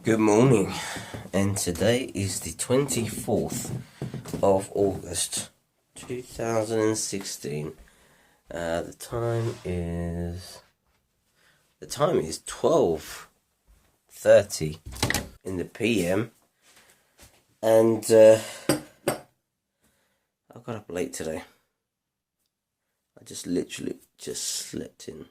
Good morning, and today is the 24th of August 2016. The time is 12:30 in the PM, and I got up late today. I literally just slept in.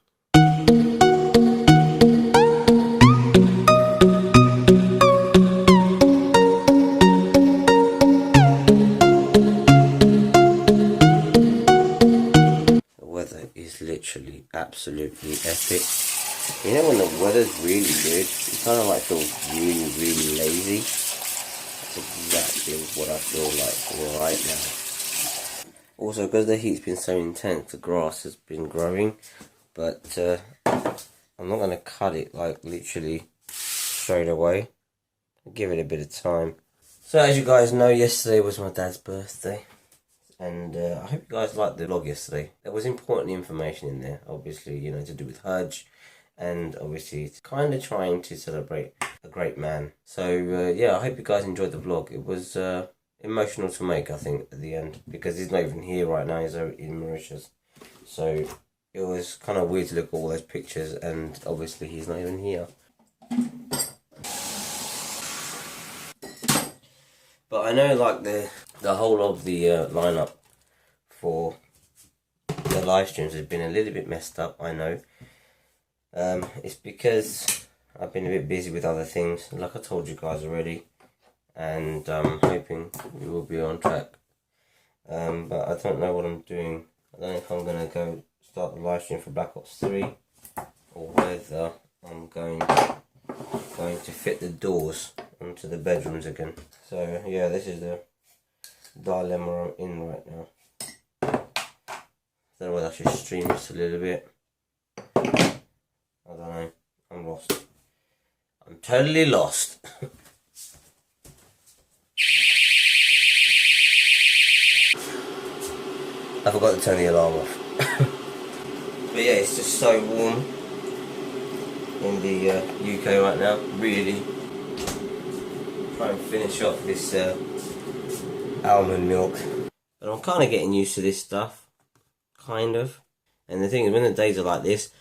Literally absolutely epic. You know when the weather's really good, you kind of like feel really lazy. That's exactly what I feel like right now. Also, because the heat's been so intense, the grass has been growing, but I'm not going to cut it like literally straight away. I'll give it a bit of time. So as you guys know, yesterday was my dad's birthday. And I hope you guys liked the vlog yesterday. There was important information in there, obviously, you know, to do with Hajj, and obviously it's kind of trying to celebrate a great man. So yeah, I hope you guys enjoyed the vlog. It was emotional to make, I think, at the end, because he's not even here right now. He's in Mauritius, so it was kind of weird to look at all those pictures, and obviously he's not even here. But I know, like, the whole of the lineup for the live streams has been a little bit messed up, I know. It's because I've been a bit busy with other things, like I told you guys already. And I'm hoping we will be on track. But I don't know what I'm doing. I don't know if I'm going to go start the live stream for Black Ops 3, or whether I'm going to fit the doors onto the bedrooms again. So yeah, this is the dilemma I'm in right now. I don't know whether I should stream this a little bit. I don't know. I'm lost. I'm totally lost. I forgot to turn the alarm off. But yeah, it's just so warm in the UK right now. Really try and finish off this almond milk. But I'm kind of getting used to this stuff. Kind of. And the thing is, when the days are like this,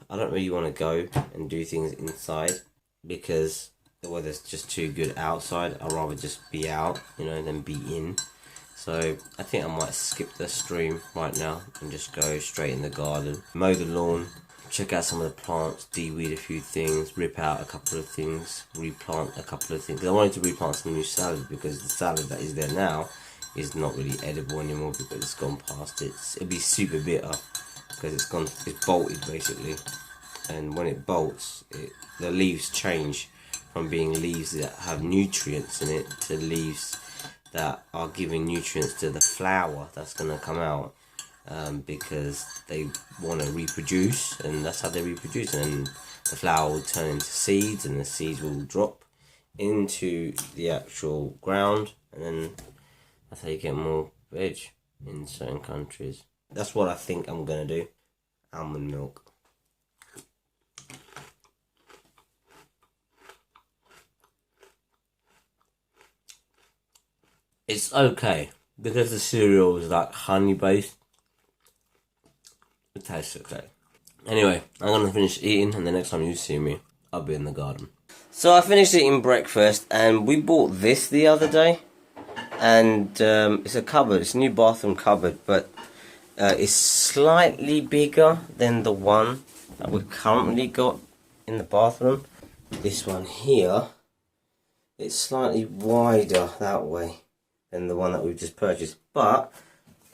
I don't really want to go and do things inside, because the weather's just too good outside. I'd rather just be out, you know, than be in. So I think I might skip the stream right now and just go straight in the garden, mow the lawn, check out some of the plants, de-weed a few things, rip out a couple of things, replant a couple of things. I wanted to replant some new salad, because the salad that is there now is not really edible anymore, because it's gone past it'll be super bitter, because it's bolted basically. And when it bolts, the leaves change from being leaves that have nutrients in it to leaves that are giving nutrients to the flower that's going to come out, because they want to reproduce, and that's how they reproduce. And the flower will turn into seeds, and the seeds will drop into the actual ground, and then that's how you get more veg in certain countries. That's what I think I'm going to do. Almond milk. It's okay, because the cereal is like honey based. It tastes okay. Anyway, I'm going to finish eating, and the next time you see me, I'll be in the garden. So I finished eating breakfast, and we bought this the other day. And it's a cupboard, it's a new bathroom cupboard, but it's slightly bigger than the one that we've currently got in the bathroom. This one here, it's slightly wider that way than the one that we've just purchased. But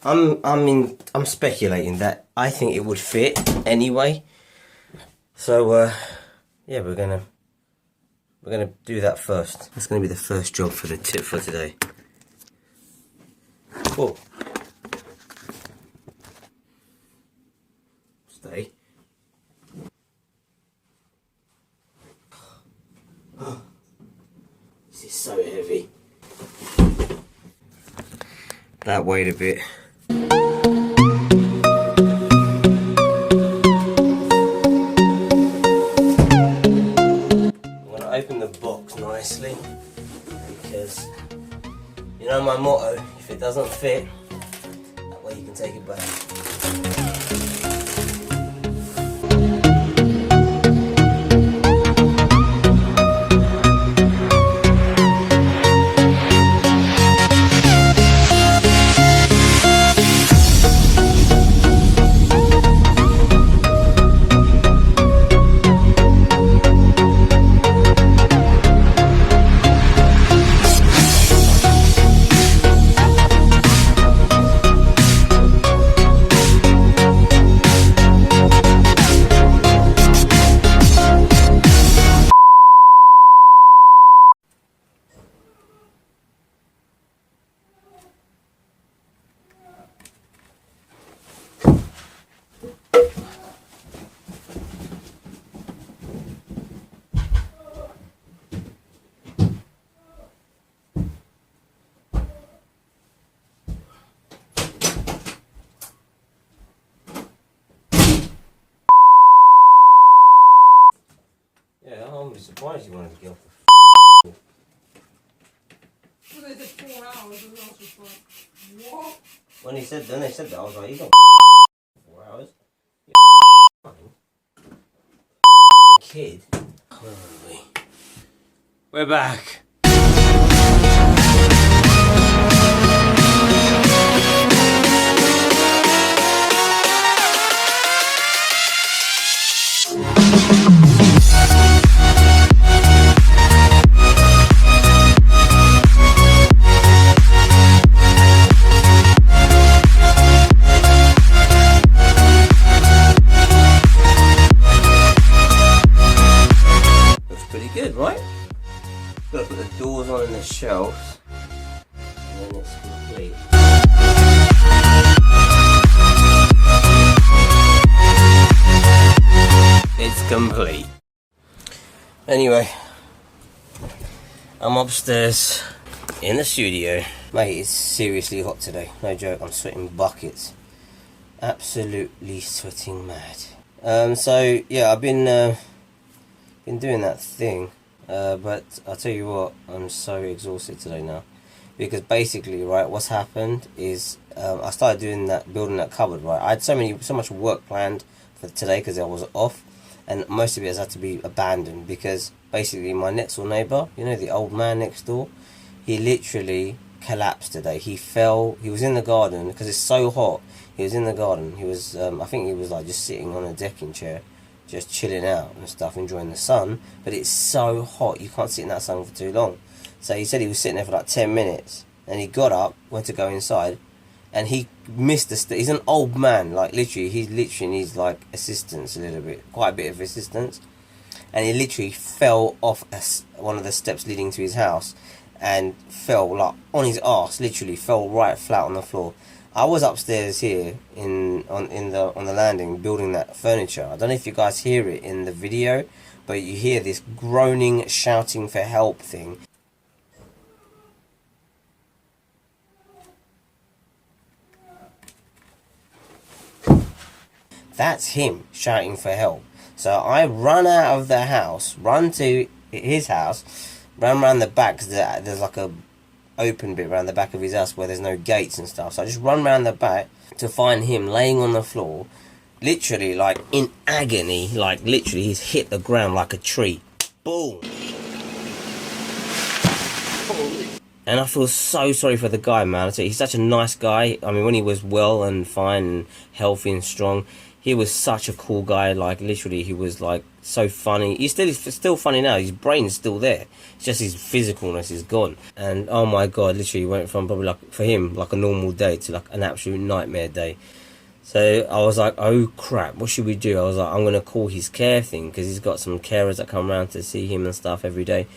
I'm speculating that I think it would fit anyway. So yeah, we're gonna do that first. That's gonna be the first job for the tip for today. Cool. Stay. Oh, this is so heavy. That weighed a bit. I'm gonna open the box nicely, because you know my motto, if it doesn't fit, that way you can take it back. Yeah, I'm surprised you wanted to get off the Well, they did 4 hours, and I was just like, what? When they said that, I was like, you got 4 hours? You kid. Holy. We're back. Pretty good, right? Gotta put the doors on and the shelves, and then it's complete. It's complete. Anyway, I'm upstairs in the studio. Mate, it's seriously hot today. No joke, I'm sweating buckets. Absolutely sweating mad. So yeah, I've been doing that thing, but I'll tell you what, I'm so exhausted today now, because basically, right, what's happened is I started building that cupboard, right. I had so much work planned for today because I was off, and most of it has had to be abandoned because basically my next door neighbour, you know, the old man next door, he literally collapsed today. He fell. He was in the garden because it's so hot. He was in the garden. He was, I think he was like just sitting on a decking chair, just chilling out and stuff, enjoying the sun, but it's so hot you can't sit in that sun for too long. So he said he was sitting there for like 10 minutes, and he got up, went to go inside, and he missed he's an old man, like literally he needs like assistance a little bit, quite a bit of assistance, and he literally fell off one of the steps leading to his house, and fell like on his arse, literally fell right flat on the floor. I was upstairs here on the landing building that furniture. I don't know if you guys hear it in the video, but you hear this groaning, shouting for help thing. That's him shouting for help. So I run out of the house, run to his house, run around the back, because there's like a open bit around the back of his house where there's no gates and stuff. So I just run around the back to find him laying on the floor, literally like in agony, like literally he's hit the ground like a tree. Boom. And I feel so sorry for the guy, man. He's such a nice guy. I mean, when he was well and fine and healthy and strong, he was such a cool guy. Like literally, he was like so funny. He's still funny now. His brain's still there. It's just his physicalness is gone. And oh my god, literally went from probably like for him like a normal day to like an absolute nightmare day. So I was like, oh crap, what should we do? I was like, I'm gonna call his care thing, because he's got some carers that come around to see him and stuff every day.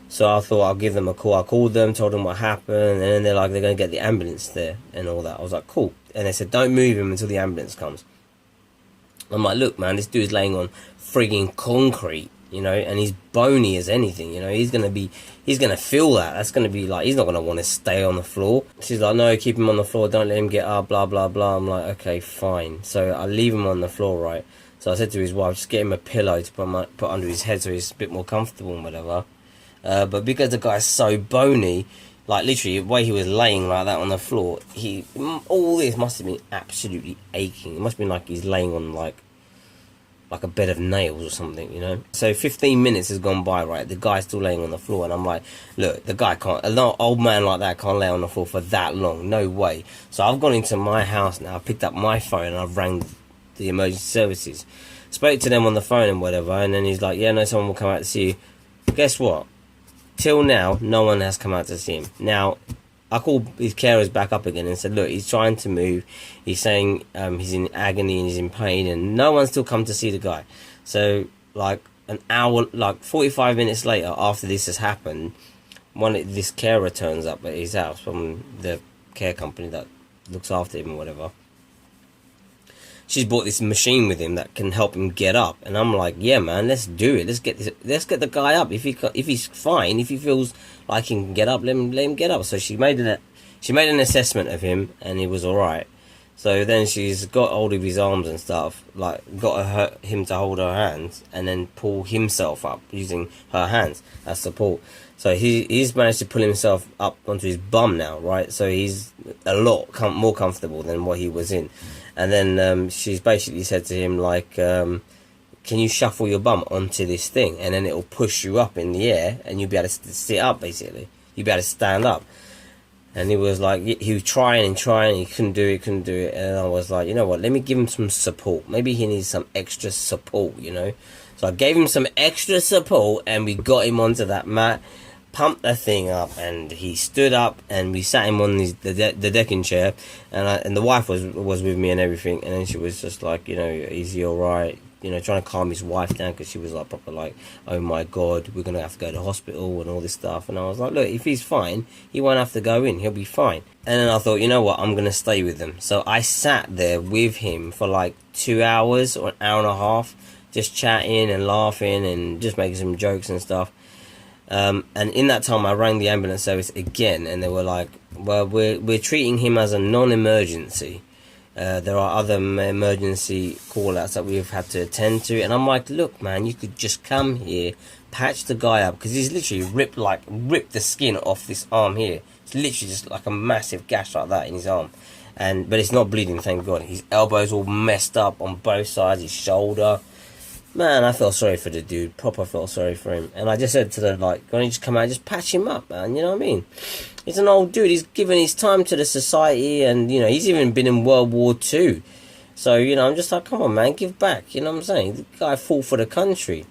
So I thought I'll give them a call. I called them, told them what happened, and then they're like, they're gonna get the ambulance there and all that. I was like, cool. And they said, don't move him until the ambulance comes. I'm like, look, man, this dude's laying on frigging concrete, you know, and he's bony as anything, you know. He's gonna feel that. That's gonna be like, he's not gonna want to stay on the floor. She's like, no, keep him on the floor. Don't let him get up. Blah blah blah. I'm like, okay, fine. So I leave him on the floor, right? So I said to his wife, just get him a pillow to put under his head so he's a bit more comfortable and whatever. But because the guy's so bony, like literally the way he was laying like that on the floor, all this must have been absolutely aching. It must have been like he's laying on like a bed of nails or something, you know. So 15 minutes has gone by, right? The guy's still laying on the floor, and I'm like, look, the guy can't, an old man like that can't lay on the floor for that long, no way. So I've gone into my house now, I've picked up my phone, and I've rang the emergency services, spoke to them on the phone and whatever, and then he's like, yeah, no, someone will come out to see you. Guess what? Till now, no one has come out to see him. Now, I called his carers back up again and said, look, he's trying to move. He's saying he's in agony and he's in pain, and no one's still come to see the guy. So, like, an hour, like 45 minutes later, after this has happened, this carer turns up at his house from the care company that looks after him or whatever. She's bought this machine with him that can help him get up, and I'm like, yeah, man, let's do it. Let's get the guy up. If he's fine, if he feels like he can get up, let him get up. So she made an assessment of him, and he was all right. So then she's got hold of his arms and stuff, like got him to hold her hands, and then pull himself up using her hands as support. So he's managed to pull himself up onto his bum now, right? So he's a lot more comfortable than what he was in. And then she's basically said to him, like, can you shuffle your bum onto this thing? And then it'll push you up in the air, and you'll be able to sit up, basically. You'll be able to stand up. And he was like, he was trying, and he couldn't do it. And I was like, you know what, let me give him some support. Maybe he needs some extra support, you know. So I gave him some extra support, and we got him onto that mat, pumped the thing up, and he stood up, and we sat him on the decking chair, and the wife was with me and everything, and then she was just like, you know, is he alright, you know, trying to calm his wife down, because she was like proper like, oh my god, we're gonna have to go to hospital and all this stuff. And I was like, look, if he's fine, he won't have to go in, he'll be fine. And then I thought, you know what, I'm gonna stay with him. So I sat there with him for like 2 hours or an hour and a half, just chatting and laughing and just making some jokes and stuff. And in that time, I rang the ambulance service again, and they were like, well, we're treating him as a non-emergency. There are other emergency call-outs that we've had to attend to. And I'm like, look, man, you could just come here, patch the guy up, because he's literally ripped the skin off this arm here. It's literally just like a massive gash like that in his arm. But it's not bleeding, thank God. His elbow's all messed up on both sides, his shoulder. Man, I felt sorry for the dude. Proper felt sorry for him. And I just said to them, like, why don't you just come out and just patch him up, man? You know what I mean? He's an old dude. He's given his time to the society, and, you know, he's even been in World War II. So, you know, I'm just like, come on, man, give back. You know what I'm saying? The guy fought for the country.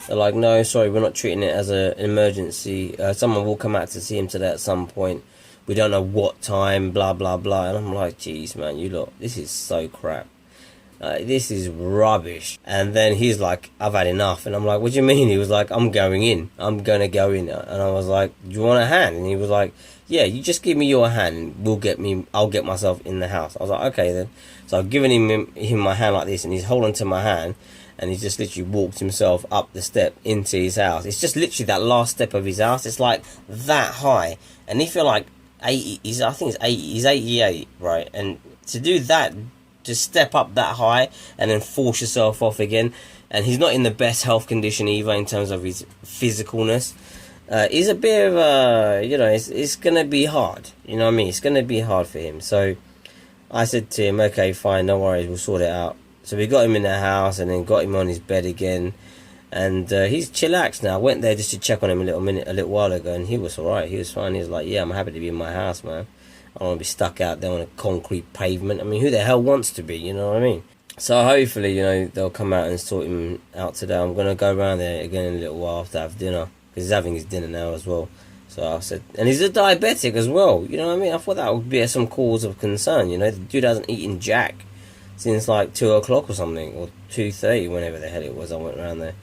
They're like, no, sorry, we're not treating it as an emergency. Someone will come out to see him today at some point. We don't know what time, blah, blah, blah. And I'm like, jeez, man, you lot, this is so crap. This is rubbish. And then he's like, I've had enough. And I'm like, what do you mean? He was like, I'm going in. I'm going to go in. And I was like, do you want a hand? And he was like, yeah, you just give me your hand. I'll get myself in the house. I was like, okay then. So I've given him my hand like this, and he's holding to my hand, and he's just literally walked himself up the step into his house. It's just literally that last step of his house. It's like that high. And if you're like 80, I think it's 80, he's 88, right? And to do that, just step up that high and then force yourself off again. And he's not in the best health condition either in terms of his physicalness. He's a bit of you know, it's gonna be hard, you know what I mean? It's gonna be hard for him. So I said to him, okay, fine, no worries, we'll sort it out. So we got him in the house, and then got him on his bed again, and he's chillaxed now. I went there just to check on him a little while ago, and he was alright, he was fine. He was like, yeah, I'm happy to be in my house, man. I don't want to be stuck out there on a concrete pavement. I mean, who the hell wants to be, you know what I mean? So hopefully, you know, they'll come out and sort him out today. I'm going to go around there again in a little while after I have dinner, because he's having his dinner now as well. So I said, and he's a diabetic as well, you know what I mean? I thought that would be some cause of concern, you know? The dude hasn't eaten jack since like 2 o'clock or something, or 2:30, whenever the hell it was I went around there.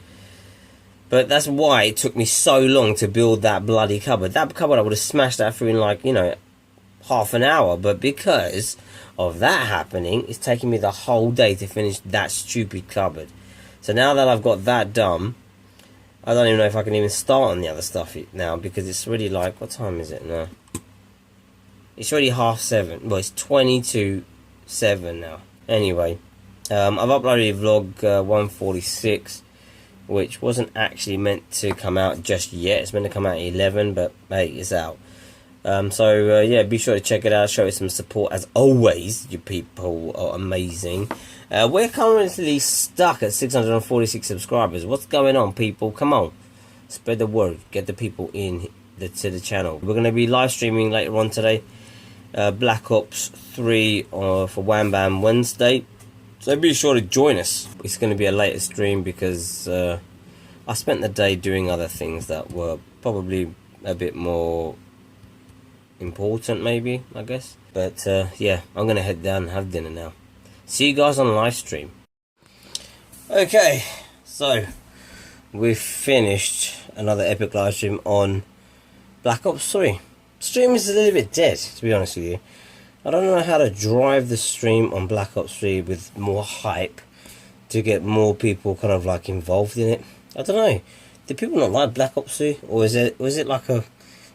But that's why it took me so long to build that bloody cupboard. That cupboard, I would have smashed that through in like, you know, half an hour. But because of that happening, it's taking me the whole day to finish that stupid cupboard. So now that I've got that done, I don't even know if I can even start on the other stuff now, because it's really like, what time is it now? It's already 7:30. Well, it's 7:22 now. Anyway, I've uploaded vlog 146. which wasn't actually meant to come out just yet. It's meant to come out at 11, but hey, it's out. So yeah, be sure to check it out, show it some support as always. You people are amazing. We're currently stuck at 646 subscribers. What's going on, people? Come on, spread the word, get the people to the channel. We're going to be live streaming later on today, Black Ops 3 for Wham Bam Wednesday, so be sure to join us. It's going to be a later stream because I spent the day doing other things that were probably a bit more important, maybe, I guess. But yeah, I'm gonna head down and have dinner now. See you guys on the live stream. Okay, so we've finished another epic live stream on Black Ops 3. Stream is a little bit dead, to be honest with you. I don't know how to drive the stream on Black Ops 3 with more hype to get more people kind of like involved in it. I don't know. Do people not like Black Ops 3, or is it like too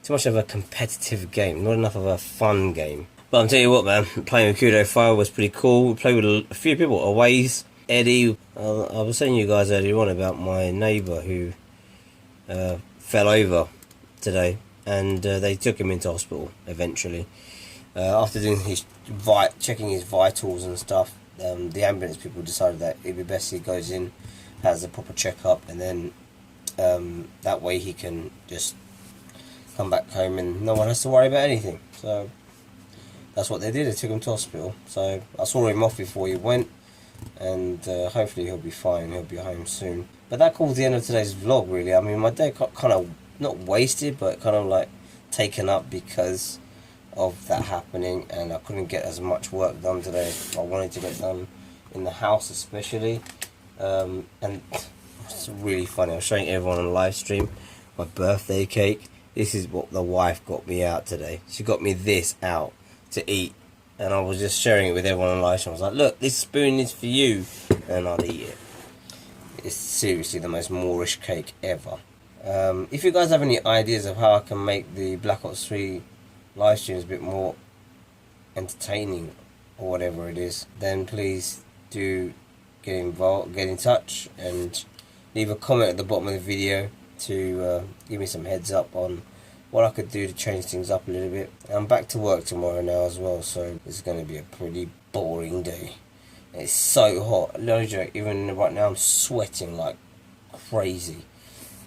much of a competitive game, not enough of a fun game? But I'm telling you what, man, playing with Kudo Fire was pretty cool. We played with a few people, Aways, Eddie. I was telling you guys earlier on about my neighbour who fell over today, and they took him into hospital eventually. After doing checking his vitals and stuff, the ambulance people decided that it'd be best he goes in, has a proper checkup, and then that way he can just come back home and no one has to worry about anything. So that's what they did. They took him to hospital. So I saw him off before he went, and hopefully he'll be fine. He'll be home soon. But that calls the end of today's vlog, really. I mean, my day got kind of not wasted, but kind of like taken up because of that happening, and I couldn't get as much work done today as I wanted to get done in the house, especially. And it's really funny. I was showing everyone on the live stream my birthday cake. This is what the wife got me out today. She got me this out to eat, and I was just sharing it with everyone on live stream. I was like, look, this spoon is for you, and I'll eat it. It's seriously the most Moorish cake ever. If you guys have any ideas of how I can make the Black Ops 3 live streams a bit more entertaining or whatever it is, then please do get involved, get in touch, and leave a comment at the bottom of the video to give me some heads up on what I could do to change things up a little bit. I'm back to work tomorrow now as well, so it's going to be a pretty boring day. It's so hot, no joke, even right now I'm sweating like crazy.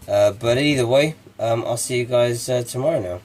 But either way, I'll see you guys tomorrow now.